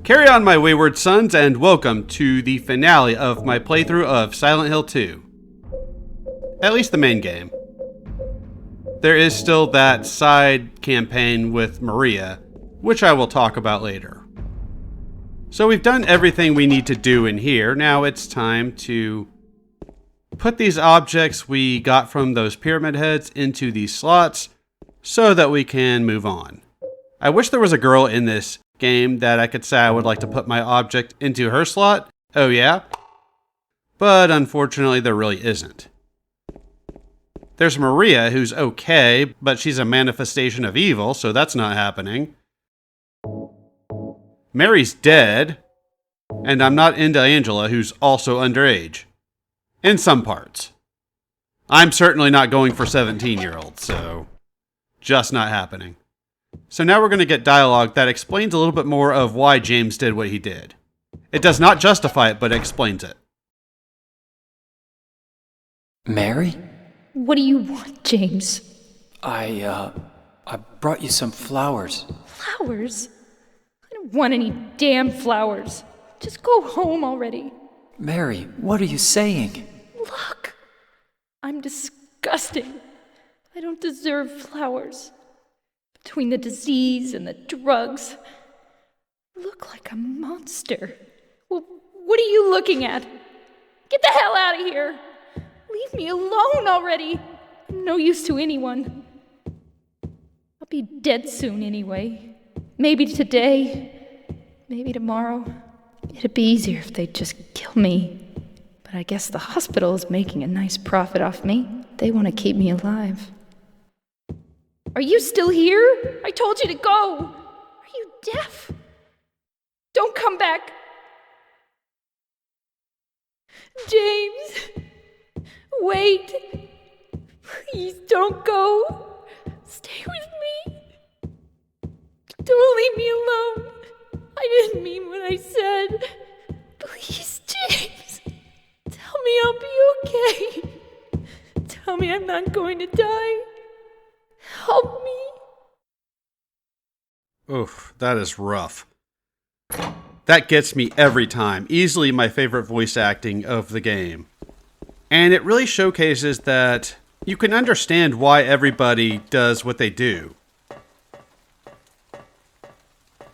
Carry on, my wayward sons, and welcome to the finale of my playthrough of Silent Hill 2. At least the main game. There is still that side campaign with Maria, which I will talk about later. So we've done everything we need to do in here. Now it's time to put these objects we got from those pyramid heads into these slots so that we can move on. I wish there was a girl in this game that I could say I would like to put my object into her slot. Oh yeah? But unfortunately there really isn't. There's Maria, who's okay, but she's a manifestation of evil, so that's not happening. Mary's dead, and I'm not into Angela, who's also underage. In some parts. I'm certainly not going for 17-year-olds, so just not happening. So now we're going to get dialogue that explains a little bit more of why James did what he did. It does not justify it, but it explains it. Mary? What do you want, James? I brought you some flowers. Flowers? I don't want any damn flowers. Just go home already. Mary, what are you saying? Look, I'm disgusting. I don't deserve flowers. Between the disease and the drugs, I look like a monster. Well, what are you looking at? Get the hell out of here! Leave me alone already! I'm no use to anyone. I'll be dead soon anyway. Maybe today, maybe tomorrow. It'd be easier if they'd just kill me. But I guess the hospital is making a nice profit off me. They want to keep me alive. Are you still here? I told you to go. Are you deaf? Don't come back. James, wait. Please don't go. Stay with me. Don't leave me alone. I didn't mean what I said. Please, James. Tell me I'll be okay. Tell me I'm not going to die. Help me. Oof, that is rough. That gets me every time. Easily my favorite voice acting of the game. And it really showcases that you can understand why everybody does what they do.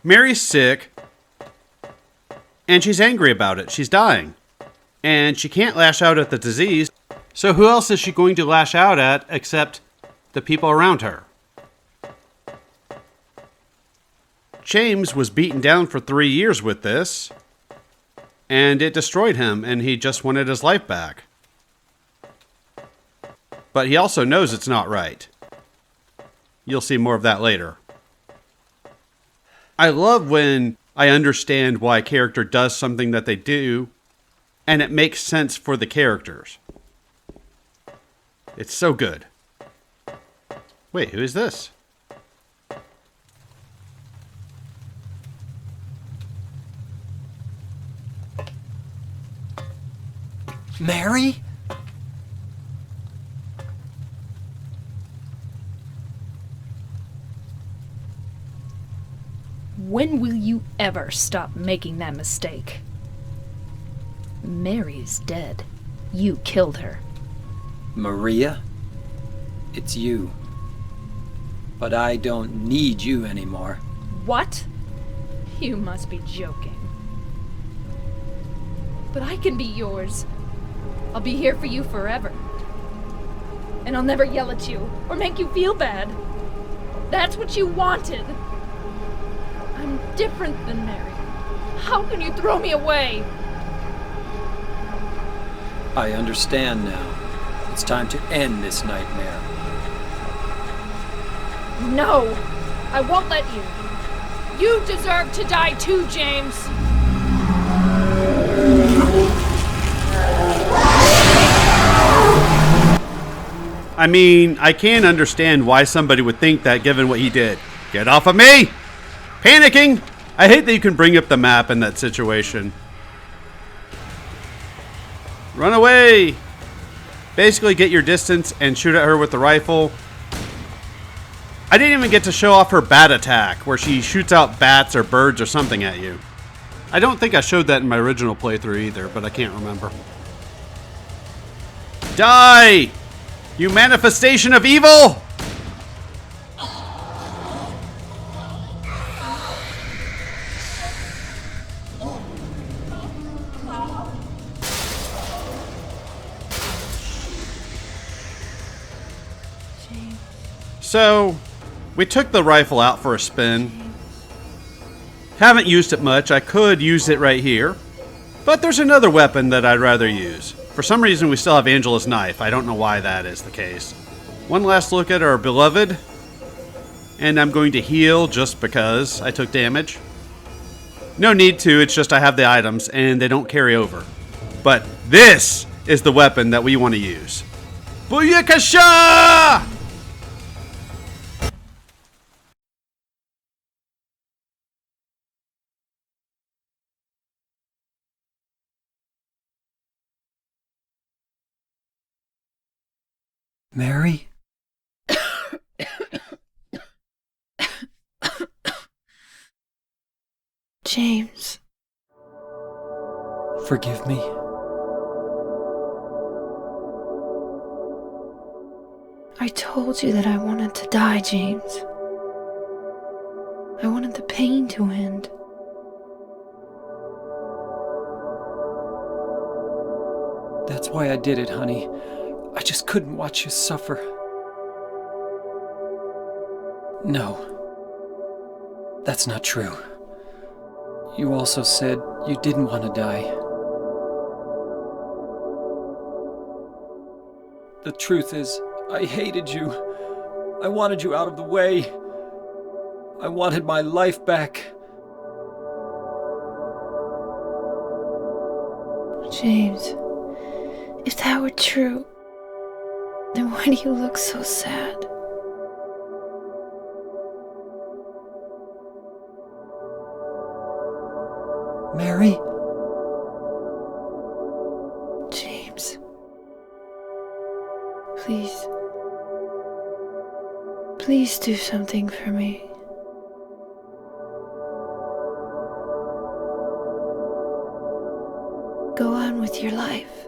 Mary's sick, and she's angry about it. She's dying. And she can't lash out at the disease, so who else is she going to lash out at except the people around her? James was beaten down for 3 years with this, and it destroyed him, and he just wanted his life back. But he also knows it's not right. You'll see more of that later. I love when I understand why a character does something that they do, and it makes sense for the characters. It's so good. Wait, who is this? Mary? When will you ever stop making that mistake? Mary's dead. You killed her. Maria? It's you. But I don't need you anymore. What? You must be joking. But I can be yours. I'll be here for you forever. And I'll never yell at you or make you feel bad. That's what you wanted. I'm different than Mary. How can you throw me away? I understand now. It's time to end this nightmare. No, I won't let you. You deserve to die too, James. I mean, I can understand why somebody would think that given what he did. Get off of me! Panicking! I hate that you can bring up the map in that situation. Run away! Basically get your distance and shoot at her with the rifle. I didn't even get to show off her bat attack, where she shoots out bats or birds or something at you. I don't think I showed that in my original playthrough either, but I can't remember. Die! You manifestation of evil! So, we took the rifle out for a spin. Haven't used it much. I could use it right here. But there's another weapon that I'd rather use. For some reason, we still have Angela's knife. I don't know why that is the case. One last look at our beloved. And I'm going to heal just because I took damage. No need to, it's just I have the items and they don't carry over. But this is the weapon that we want to use. Booyakasha! Mary? James. Forgive me. I told you that I wanted to die, James. I wanted the pain to end. That's why I did it, honey. I just couldn't watch you suffer. No. That's not true. You also said you didn't want to die. The truth is, I hated you. I wanted you out of the way. I wanted my life back. James, if that were true, then why do you look so sad? Mary? James. Please. Please do something for me. Go on with your life.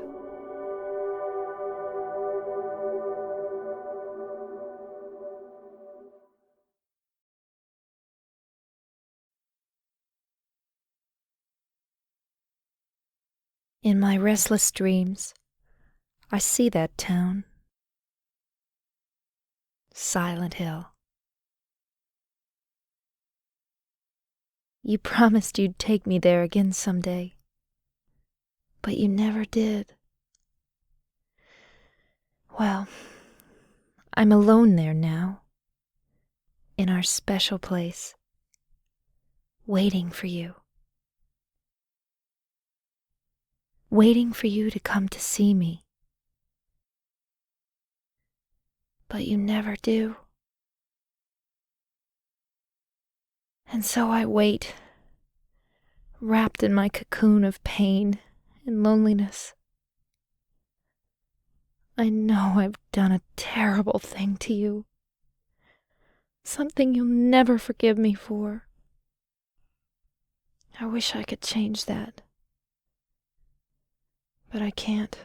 In my restless dreams, I see that town. Silent Hill. You promised you'd take me there again someday, but you never did. Well, I'm alone there now, in our special place, waiting for you. Waiting for you to come to see me. But you never do. And so I wait, wrapped in my cocoon of pain and loneliness. I know I've done a terrible thing to you, something you'll never forgive me for. I wish I could change that. But I can't.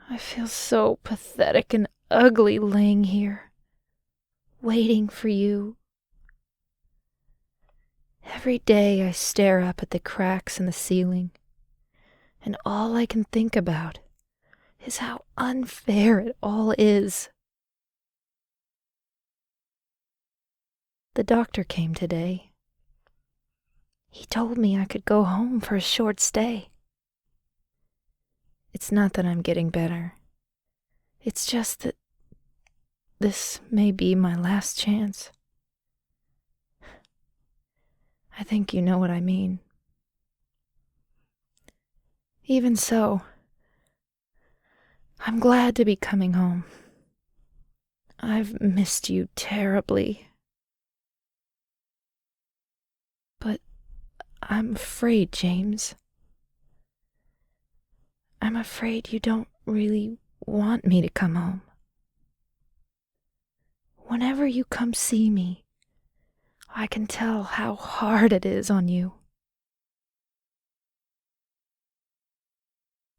I feel so pathetic and ugly laying here, waiting for you. Every day I stare up at the cracks in the ceiling, and all I can think about is how unfair it all is. The doctor came today. He told me I could go home for a short stay. It's not that I'm getting better. It's just that this may be my last chance. I think you know what I mean. Even so, I'm glad to be coming home. I've missed you terribly. But I'm afraid, James. I'm afraid you don't really want me to come home. Whenever you come see me, I can tell how hard it is on you.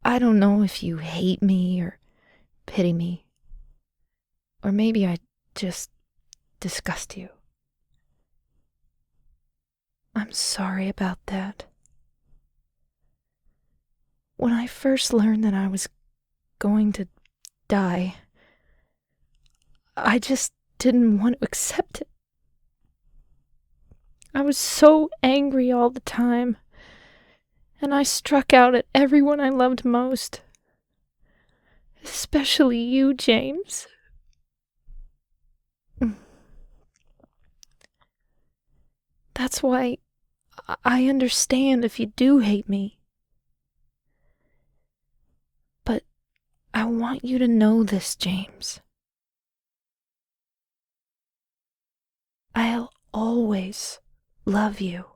I don't know if you hate me or pity me, or maybe I just disgust you. I'm sorry about that. When I first learned that I was going to die, I just didn't want to accept it. I was so angry all the time, and I struck out at everyone I loved most. Especially you, James. That's why I understand if you do hate me. But I want you to know this, James. I'll always love you.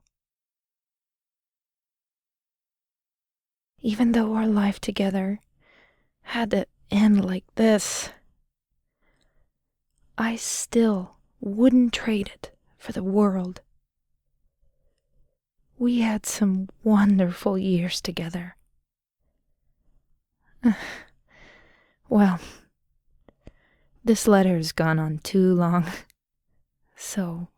Even though our life together had to end like this, I still wouldn't trade it for the world. We had some wonderful years together. Well, this letter has gone on too long, so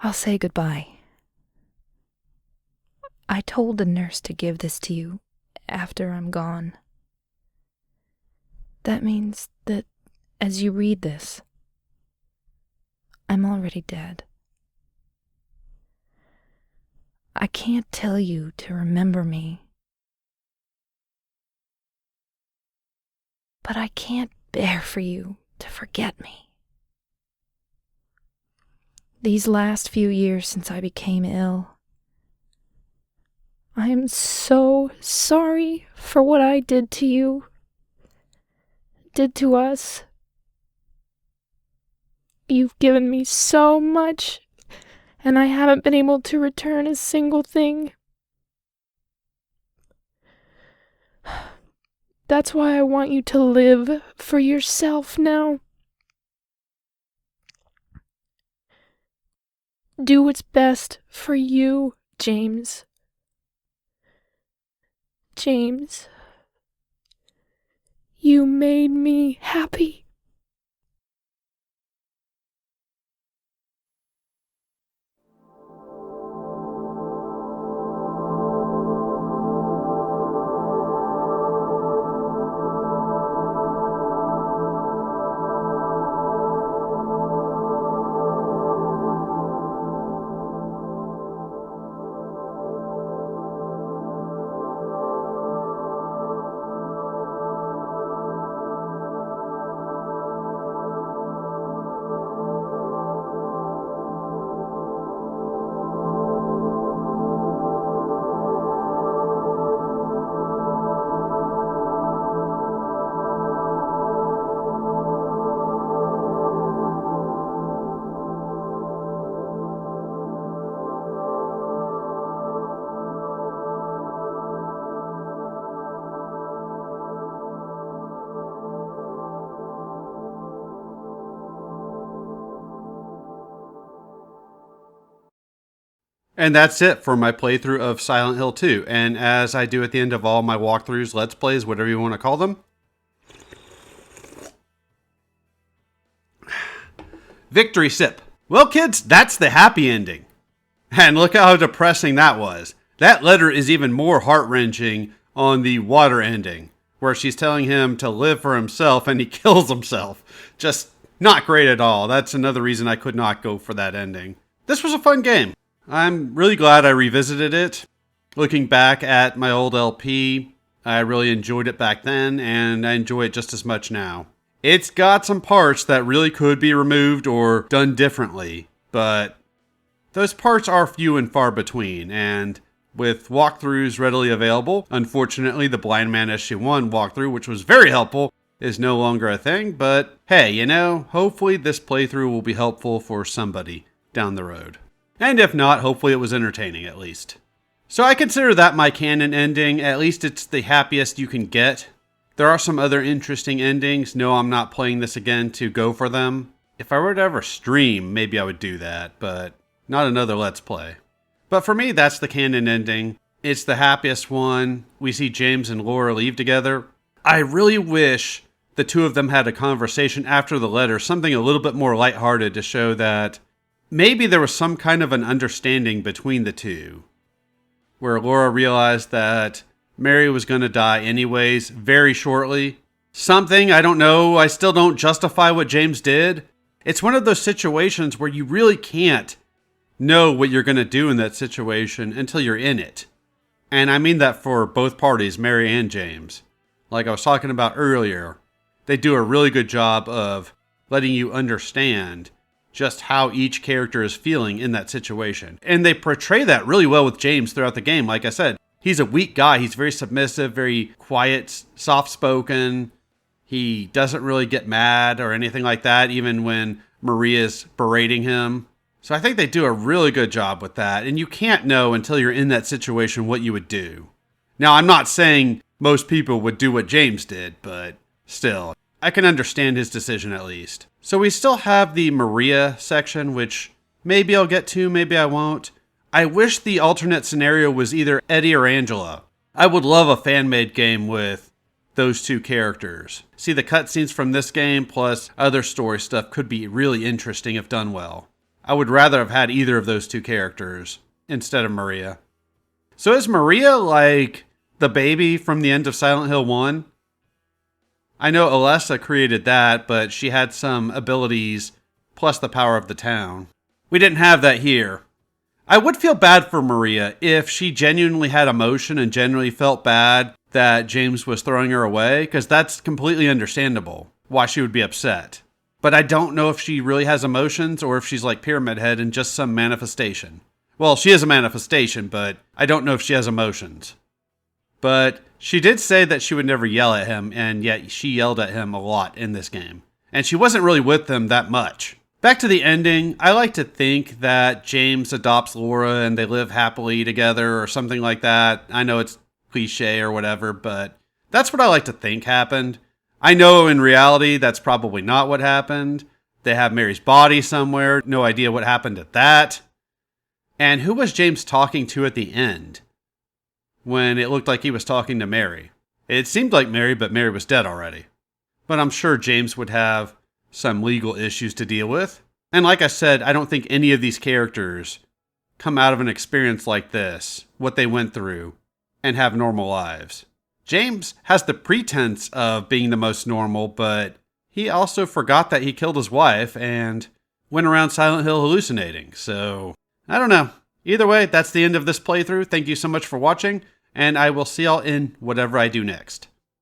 I'll say goodbye. I told the nurse to give this to you after I'm gone. That means that as you read this, I'm already dead. I can't tell you to remember me, but I can't bear for you to forget me. These last few years since I became ill, I am so sorry for what I did to you, did to us. You've given me so much, and I haven't been able to return a single thing. That's why I want you to live for yourself now. Do what's best for you, James. James, you made me happy. And that's it for my playthrough of Silent Hill 2. And as I do at the end of all my walkthroughs, let's plays, whatever you want to call them, victory sip. Well, kids, that's the happy ending. And look how depressing that was. That letter is even more heart-wrenching on the water ending, where she's telling him to live for himself and he kills himself. Just not great at all. That's another reason I could not go for that ending. This was a fun game. I'm really glad I revisited it. Looking back at my old LP, I really enjoyed it back then, and I enjoy it just as much now. It's got some parts that really could be removed or done differently, but those parts are few and far between, and with walkthroughs readily available, unfortunately the Blind Man SG-1 walkthrough, which was very helpful, is no longer a thing, but hey, you know, hopefully this playthrough will be helpful for somebody down the road. And if not, hopefully it was entertaining at least. So I consider that my canon ending. At least it's the happiest you can get. There are some other interesting endings. No, I'm not playing this again to go for them. If I were to ever stream, maybe I would do that, but not another Let's Play. But for me, that's the canon ending. It's the happiest one. We see James and Laura leave together. I really wish the two of them had a conversation after the letter, something a little bit more lighthearted to show that maybe there was some kind of an understanding between the two, where Laura realized that Mary was going to die anyways very shortly. Something, I don't know, I still don't justify what James did. It's one of those situations where you really can't know what you're going to do in that situation until you're in it. And I mean that for both parties, Mary and James. Like I was talking about earlier, they do a really good job of letting you understand just how each character is feeling in that situation. And they portray that really well with James throughout the game. Like I said, he's a weak guy. He's very submissive, very quiet, soft-spoken. He doesn't really get mad or anything like that, even when Maria's berating him. So I think they do a really good job with that. And you can't know until you're in that situation what you would do. Now, I'm not saying most people would do what James did, but still, I can understand his decision at least. So we still have the Maria section, which maybe I'll get to, maybe I won't. I wish the alternate scenario was either Eddie or Angela. I would love a fan-made game with those two characters. See, the cutscenes from this game plus other story stuff could be really interesting if done well. I would rather have had either of those two characters instead of Maria. So is Maria like the baby from the end of Silent Hill 1? I know Alessa created that, but she had some abilities plus the power of the town. We didn't have that here. I would feel bad for Maria if she genuinely had emotion and genuinely felt bad that James was throwing her away, because that's completely understandable why she would be upset. But I don't know if she really has emotions or if she's like Pyramid Head and just some manifestation. Well, she is a manifestation, but I don't know if she has emotions. But she did say that she would never yell at him, and yet she yelled at him a lot in this game. And she wasn't really with him that much. Back to the ending, I like to think that James adopts Laura and they live happily together or something like that. I know it's cliche or whatever, but that's what I like to think happened. I know in reality that's probably not what happened. They have Mary's body somewhere, no idea what happened at that. And who was James talking to at the end when it looked like he was talking to Mary? It seemed like Mary, but Mary was dead already. But I'm sure James would have some legal issues to deal with. And like I said, I don't think any of these characters come out of an experience like this, what they went through, and have normal lives. James has the pretense of being the most normal, but he also forgot that he killed his wife and went around Silent Hill hallucinating. So, I don't know. Either way, that's the end of this playthrough. Thank you so much for watching, and I will see y'all in whatever I do next.